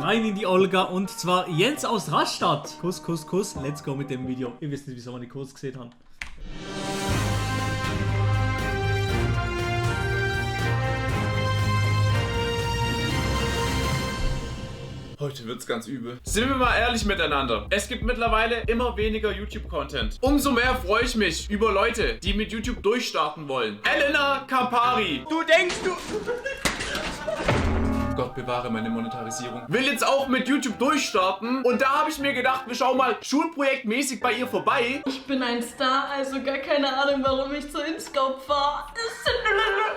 rein in die Olga und zwar Jens aus Rastatt. Kuss, Kuss, Kuss. Let's go mit dem Video. Ihr wisst nicht, wieso wir die Kuss gesehen haben. Heute wird's ganz übel. Sind wir mal ehrlich miteinander. Es gibt mittlerweile immer weniger YouTube-Content. Umso mehr freue ich mich über Leute, die mit YouTube durchstarten wollen. Elena Campari. Du denkst, du... Gott bewahre meine Monetarisierung. Will jetzt auch mit YouTube durchstarten. Und da habe ich mir gedacht, wir schauen mal schulprojektmäßig bei ihr vorbei. Ich bin ein Star, also gar keine Ahnung, warum ich zur InScope fahre.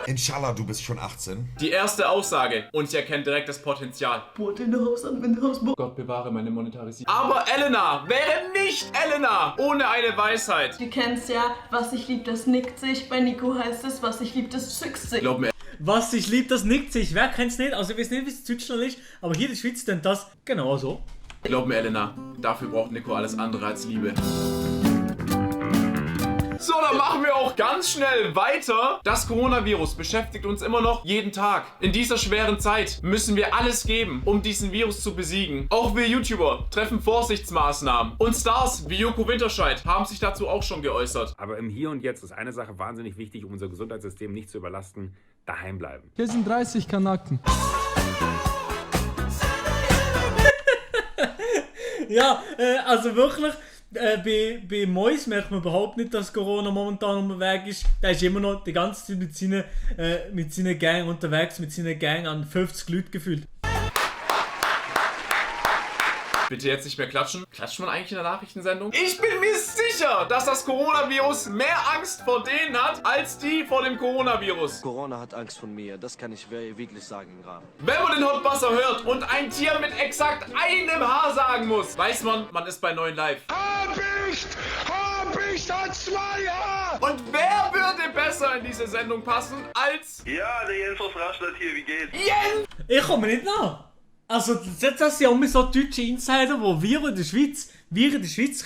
Inshallah, du bist schon 18. Die erste Aussage. Und ich erkenne direkt das Potenzial. Gott bewahre meine Monetarisierung. Aber Elena wäre nicht Elena ohne eine Weisheit. Du kennst ja, was ich lieb, das nickt sich. Bei Nico heißt es, was ich lieb, das zückt sich. Glaub mir. Was ich lieb, das nickt sich. Wer kennt's nicht? Also ich weiß nicht, wie es in Deutschland ist, aber hier in der Schweiz denn das genauso. Glaub mir, Elena, dafür braucht Nico alles andere als Liebe. So, dann machen wir auch ganz schnell weiter. Das Coronavirus beschäftigt uns immer noch jeden Tag. In dieser schweren Zeit müssen wir alles geben, um diesen Virus zu besiegen. Auch wir YouTuber treffen Vorsichtsmaßnahmen. Und Stars wie Joko Winterscheid haben sich dazu auch schon geäußert. Aber im Hier und Jetzt ist eine Sache wahnsinnig wichtig, um unser Gesundheitssystem nicht zu überlasten: daheim bleiben. Hier sind 30 Kanaken. Ja, also wirklich, bei Mois merkt man überhaupt nicht, dass Corona momentan unterwegs ist. Der ist immer noch die ganze Zeit mit seinen Gang unterwegs, mit seinen Gang an 50 Leute gefühlt. Bitte jetzt nicht mehr klatschen. Klatscht man eigentlich in der Nachrichtensendung? Ich bin mir sicher, dass das Coronavirus mehr Angst vor denen hat, als die vor dem Coronavirus. Corona hat Angst vor mir, das kann ich wirklich sagen gerade. Wenn man den Hotbuzzer hört und ein Tier mit exakt einem Haar sagen muss, weiß man, man ist bei neuen Live. Habicht hat 2 Haar! Und wer würde besser in diese Sendung passen als... Ja, der Jens aus Rastatt hier, wie geht's? Jens! Ich komme nicht nach. Also das sind ja immer so deutsche Insider, wo wir in der Schweiz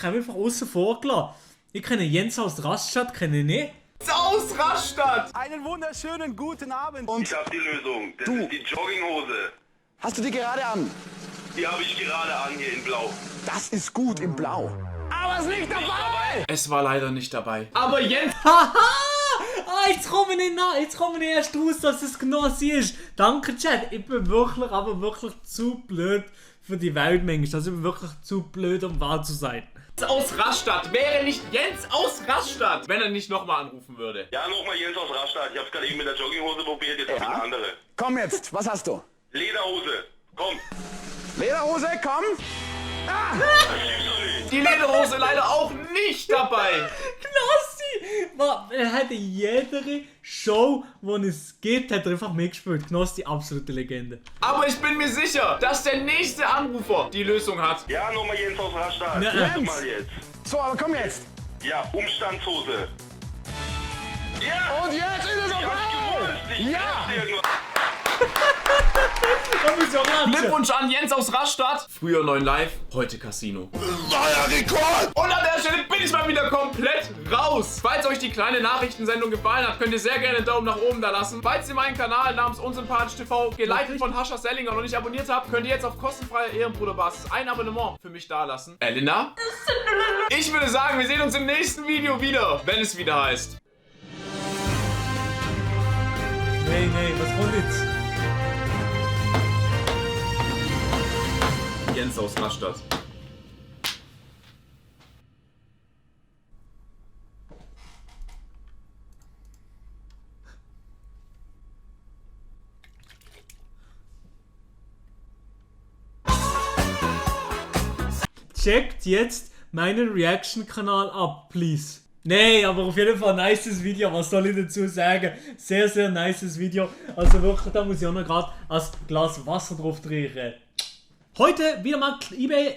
haben einfach außen vor gelassen. Ich kenne Jens aus Rastatt, kenne ich nicht. Aus Rastatt! Einen wunderschönen guten Abend. Ich hab die Lösung. Das ist die Jogginghose. Hast du die gerade an? Die habe ich gerade an hier in Blau. Das ist gut in Blau. Aber es ist nicht dabei! Es war leider nicht dabei. Aber Jens... Haha! Jetzt komme ich nicht nach. Jetzt komme ich erst raus, dass es genau sie ist. Danke, Chat. Ich bin wirklich, aber wirklich zu blöd für die Welt manchmal. Also ich bin wirklich zu blöd, um wahr zu sein. Aus Rastatt wäre nicht Jens aus Rastatt, wenn er nicht nochmal anrufen würde. Ja, nochmal Jens aus Rastatt. Ich hab's gerade eben mit der Jogginghose probiert, jetzt hab ich eine andere. Komm jetzt, was hast du? Lederhose. Komm. Lederhose, komm! Ah! Die Lederhose leider auch nicht dabei. Knossi! Er hätte jede Show, wo es gibt, hat er einfach mitgespielt. Knossi, absolute Legende. Aber ich bin mir sicher, dass der nächste Anrufer die Lösung hat. Ja, nochmal Jens aus Rastatt. Na, Guck mal jetzt. So, aber komm jetzt! Ja, Umstandshose. Ja! Und jetzt ist es Ich hab's gewusst. Ich Ja! wusste irgendwas. Glückwunsch an Jens aus Rastatt. Früher 9 Live, heute Casino. Neuer Rekord! Und an der Stelle bin ich mal wieder komplett raus. Falls euch die kleine Nachrichtensendung gefallen hat, könnt ihr sehr gerne einen Daumen nach oben da lassen. Falls ihr meinen Kanal namens Unsympathisch TV, geleitet von Hascha Sellinger, noch nicht abonniert habt, könnt ihr jetzt auf kostenfreier Ehrenbruderbasis ein Abonnement für mich da lassen. Elena? Ich würde sagen, wir sehen uns im nächsten Video wieder, wenn es wieder heißt. Nee, was kommt jetzt? Jens aus Rastatt. Checkt jetzt meinen Reaction-Kanal ab, please. Nee, aber auf jeden Fall ein nices Video, was soll ich dazu sagen? Sehr, sehr nices Video. Also wirklich, da muss ich auch noch gerade ein Glas Wasser drauf trinken. Heute wieder mal eBay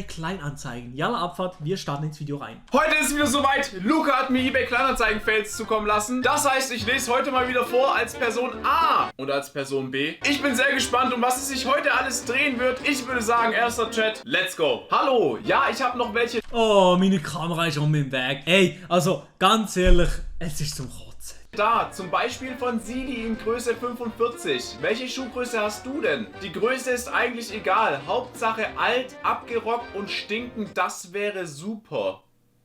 Kleinanzeigen. Jalla Abfahrt, wir starten ins Video rein. Heute ist wieder soweit. Luca hat mir eBay Kleinanzeigen-Fails zukommen lassen. Das heißt, ich lese heute mal wieder vor als Person A und als Person B. Ich bin sehr gespannt, um was es sich heute alles drehen wird. Ich würde sagen, erster Chat, let's go. Hallo, ja, ich habe noch welche... Oh, meine Kamera ist um den Weg. Ey, also ganz ehrlich, es ist zum Kotzen. da. Zum Beispiel von Sili in Größe 45. Welche Schuhgröße hast du denn? Die Größe ist eigentlich egal. Hauptsache alt, abgerockt und stinken, das wäre super.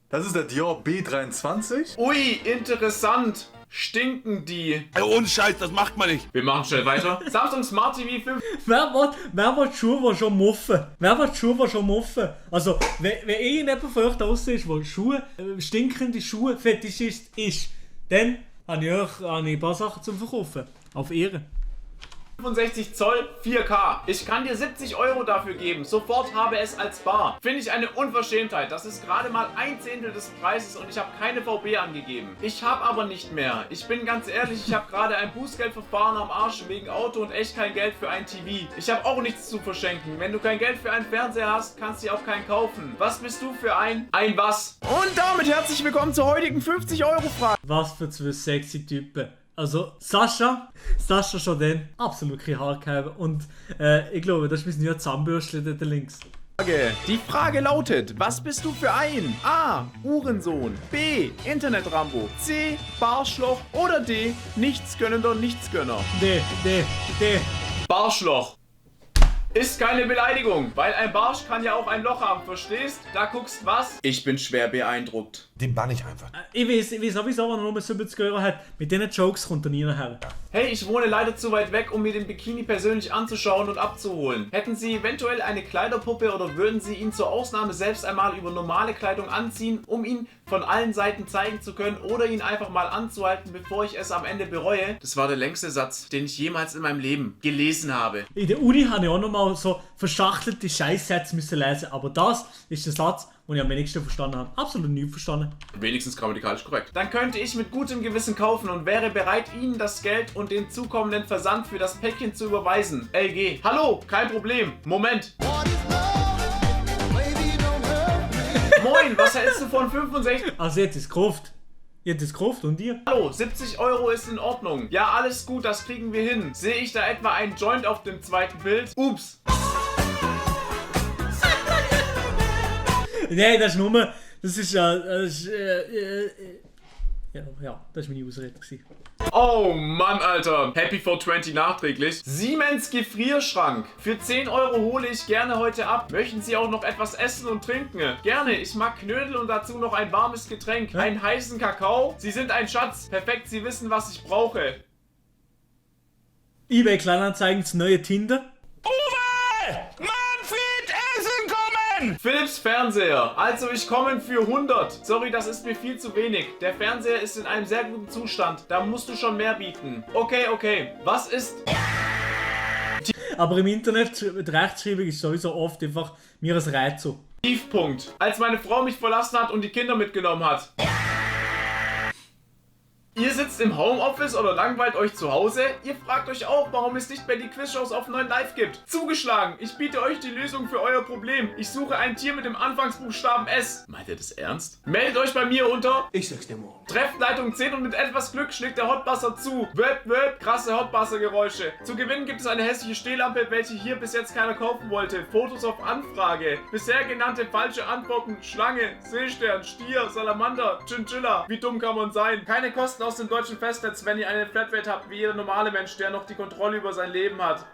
Das ist der Dior B23. Ui, interessant. Stinken die. Ohne Scheiß, das macht man nicht. Wir machen schnell weiter. Samsung Smart TV 5. Wer will die Schuhe, die schon muffen? Wer will die Schuhe, die schon muffen? Also, wenn irgendjemand von euch da draussen ist, der Schuhe, stinkende Schuhe Fetischist ist, dann habe ich ein paar Sachen zum Verkaufen. Auf Ehre. 65 Zoll, 4K. Ich kann dir 70 € dafür geben. Sofort habe es als bar. Finde ich eine Unverschämtheit. Das ist gerade mal 1/10 des Preises und ich habe keine VB angegeben. Ich habe aber nicht mehr. Ich bin ganz ehrlich, ich habe gerade ein Bußgeldverfahren am Arsch wegen Auto und echt kein Geld für ein TV. Ich habe auch nichts zu verschenken. Wenn du kein Geld für einen Fernseher hast, kannst du dir auch keinen kaufen. Was bist du für ein was? Und damit herzlich willkommen zur heutigen 50-Euro-Frage. Was für zwei sexy Typen. Also, Sascha schon dann absolut kein Haar gehabt. Und ich glaube, das ist mein neuer Zahnbürstchen da links. Die Frage lautet, was bist du für ein? A. Uhrensohn. B. Internet-Rambo. C. Barschloch. Oder D. Nichtsgönnender Nichtsgönner. D. Barschloch. Ist keine Beleidigung, weil ein Barsch kann ja auch ein Loch haben, verstehst? Da guckst was? Ich bin schwer beeindruckt. Den bann ich einfach. Ich weiß sowieso, wenn er nur 70 € hat. Mit diesen Jokes kommt er nie nachher. Hey, ich wohne leider zu weit weg, um mir den Bikini persönlich anzuschauen und abzuholen. Hätten Sie eventuell eine Kleiderpuppe oder würden Sie ihn zur Ausnahme selbst einmal über normale Kleidung anziehen, um ihn von allen Seiten zeigen zu können oder ihn einfach mal anzuhalten, bevor ich es am Ende bereue? Das war der längste Satz, den ich jemals in meinem Leben gelesen habe. In der Uni habe ich auch nochmal so verschachtelte Scheißsätze müssen lesen, aber das ist der Satz, den ich am wenigsten verstanden habe. Absolut nicht verstanden. Wenigstens grammatikalisch korrekt. Dann könnte ich mit gutem Gewissen kaufen und wäre bereit, Ihnen das Geld und den zukommenden Versand für das Päckchen zu überweisen. LG. Hallo, kein Problem. Moment. Moin, was hältst du von 65? Also jetzt ist gekauft. Und ihr? Hallo, 70 € ist in Ordnung. Ja, alles gut, das kriegen wir hin. Sehe ich da etwa einen Joint auf dem zweiten Bild? Ups. Nein, das ist nur... Das ist ja... das ist meine Ausrede gewesen. Oh Mann, Alter. Happy 420 nachträglich. Siemens Gefrierschrank. Für 10 € hole ich gerne heute ab. Möchten Sie auch noch etwas essen und trinken? Gerne. Ich mag Knödel und dazu noch ein warmes Getränk. Einen heißen Kakao. Sie sind ein Schatz. Perfekt, Sie wissen, was ich brauche. eBay Kleinanzeigen, das neue Tinder. Uwe! Manfred, Essen kommen! Philips Fernseher. Also ich komme für 100. Sorry, das ist mir viel zu wenig. Der Fernseher ist in einem sehr guten Zustand. Da musst du schon mehr bieten. Okay. Was ist... Aber im Internet, die Rechtschreibung ist sowieso oft einfach mir ein Rätsel. Tiefpunkt. Als meine Frau mich verlassen hat und die Kinder mitgenommen hat. Ihr sitzt im Homeoffice oder langweilt euch zu Hause? Ihr fragt euch auch, warum es nicht mehr die Quizshows auf 9 Live gibt. Zugeschlagen! Ich biete euch die Lösung für euer Problem. Ich suche ein Tier mit dem Anfangsbuchstaben S. Meint ihr das ernst? Meldet euch bei mir unter... Ich sag's dir morgen. Treffleitung 10 und mit etwas Glück schlägt der Hotbuzzer zu. Wöp, krasse Hotbuzzer-Geräusche. Zu gewinnen gibt es eine hässliche Stehlampe, welche hier bis jetzt keiner kaufen wollte. Fotos auf Anfrage. Bisher genannte falsche Antworten. Schlange, Seestern, Stier, Salamander, Chinchilla. Wie dumm kann man sein? Keine Kosten aus dem deutschen Festnetz, wenn ihr eine Flatrate habt, wie jeder normale Mensch, der noch die Kontrolle über sein Leben hat.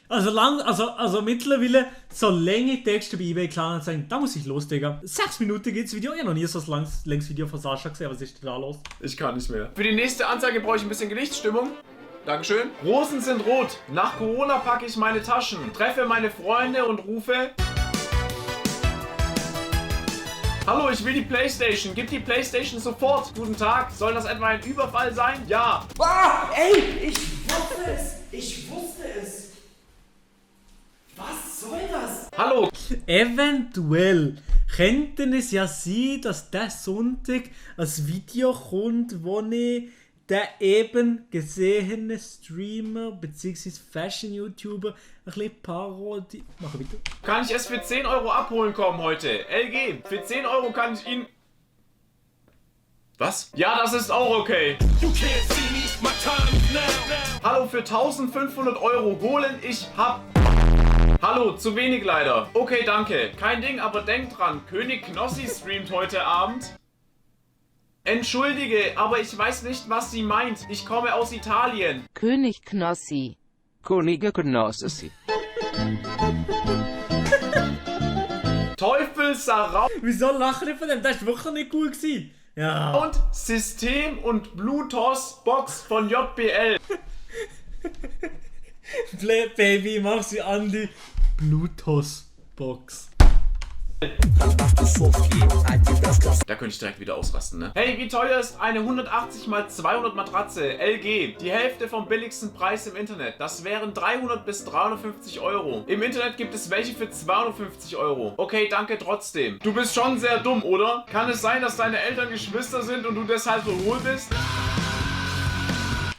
Also mittlerweile so lange Texte bei eBay Kleinanzeigen, da muss ich los, Digga. 6 Minuten geht's Video, ich habe noch nie so ein langes Video von Sascha gesehen, was ist denn da los? Ich kann nicht mehr. Für die nächste Anzeige brauche ich ein bisschen Gewichtsstimmung. Dankeschön. Rosen sind rot. Nach Corona packe ich meine Taschen, treffe meine Freunde und rufe... Hallo, ich will die Playstation. Gib die Playstation sofort. Guten Tag. Soll das etwa ein Überfall sein? Ja. Ah, ey, ich wusste es. Was soll das? Hallo. Eventuell könnte es ja sein, dass der Sonntag ein Video kommt, wo ich den eben gesehene Streamer bzw. Fashion-YouTuber ein bisschen Parodie... Mach bitte. Kann ich es für 10 € abholen kommen heute? LG, für 10 € kann ich ihn... Was? Ja, das ist auch okay. Hallo, für 1500 € holen, ich hab... Hallo, zu wenig leider. Okay, danke. Kein Ding, aber denkt dran, König Knossi streamt heute Abend. Entschuldige, aber ich weiß nicht, was sie meint. Ich komme aus Italien. König Knossi. Könige Knossi. Teufel Sarau Wieso lachen die von dem? Das war wirklich nicht gut gewesen. Ja. und System und Bluetooth Box von JBL. Baby, mach sie an die Bluetooth-Box. Da könnte ich direkt wieder ausrasten, ne? Hey, wie teuer ist eine 180x200 Matratze LG? Die Hälfte vom billigsten Preis im Internet. Das wären 300 bis 350 Euro. Im Internet gibt es welche für 250 Euro. Okay, danke trotzdem. Du bist schon sehr dumm, oder? Kann es sein, dass deine Eltern Geschwister sind und du deshalb so hohl bist?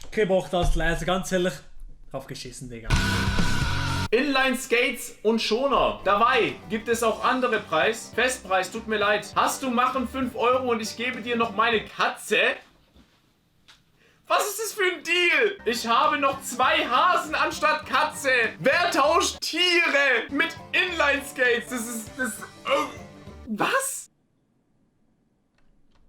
Okay, Bock, das zu lesen, ganz ehrlich. Drauf geschissen, Digga. Inline-Skates und Schoner. Dabei gibt es auch andere Preis. Festpreis, tut mir leid. Hast du machen 5 Euro und ich gebe dir noch meine Katze? Was ist das für ein Deal? Ich habe noch 2 Hasen anstatt Katze. Wer tauscht Tiere mit Inline-Skates? Was?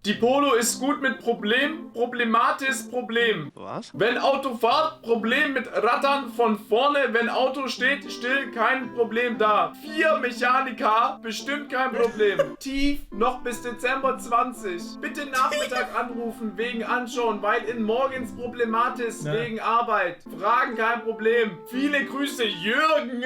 Die Polo ist gut mit Problem, Problematis Problem. Was? Wenn Auto fahrt, Problem mit Rattern von vorne. Wenn Auto steht, still, kein Problem da. 4 Mechaniker, bestimmt kein Problem. Tief, noch bis Dezember 20. Bitte Nachmittag anrufen, wegen Anschauen, weil in morgens Problematis, wegen Arbeit. Fragen kein Problem. Viele Grüße, Jürgen.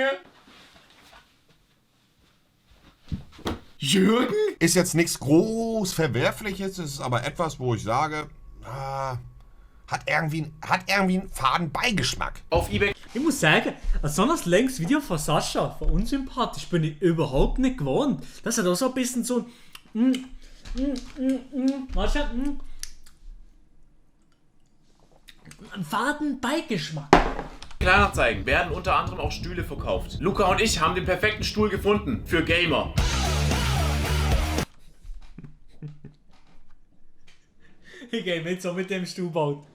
Jürgen? Ist jetzt nichts groß Verwerfliches, ist aber etwas, wo ich sage, hat irgendwie einen faden Beigeschmack. Auf eBay. Ich muss sagen, ein so ein längeres Video von Sascha, von unsympathisch, bin ich überhaupt nicht gewohnt. Das hat auch so ein bisschen so weißt du, einen faden Beigeschmack. Kleinanzeigen werden unter anderem auch Stühle verkauft. Luca und ich haben den perfekten Stuhl gefunden für Gamer. Ich gehe mit so mit dem Stuhlbau.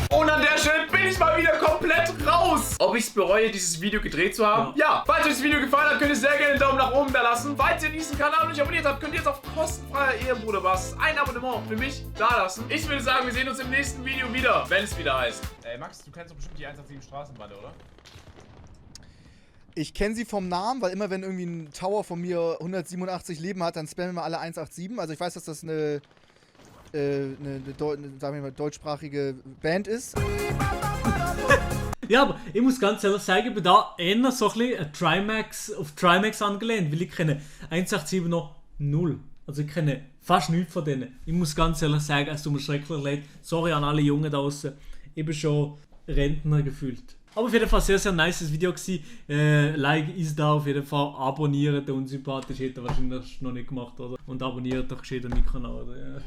Und an der Stelle bin ich mal wieder komplett raus. Ob ich es bereue, dieses Video gedreht zu haben? Ja. Falls euch das Video gefallen hat, könnt ihr sehr gerne einen Daumen nach oben da lassen. Falls ihr diesen Kanal noch nicht abonniert habt, könnt ihr jetzt auf kostenfreier Ehrenbruderbasis ein Abonnement für mich da lassen. Ich würde sagen, wir sehen uns im nächsten Video wieder, wenn es wieder heißt. Max, du kennst doch bestimmt die 187 Straßenbande, oder? Ich kenne sie vom Namen, weil immer wenn irgendwie ein Tower von mir 187 Leben hat, dann spammen wir alle 187. Also ich weiß, dass das eine sagen wir mal, deutschsprachige Band ist. Ja, aber ich muss ganz ehrlich sagen, ich bin da eher so ein bisschen auf Trimax angelehnt, weil ich kenne 187 noch 0. Also ich kenne fast nichts von denen. Ich muss ganz ehrlich sagen, es tut mir schrecklich leid. Sorry an alle Jungen da draußen. Ich bin schon Rentner gefühlt. Aber auf jeden Fall sehr, sehr nice Video gewesen. Like ist da auf jeden Fall. Abonnieren, der unsympathisch hätte er wahrscheinlich noch nicht gemacht, oder? Und abonniert doch gescheit den Kanal, oder? Ja.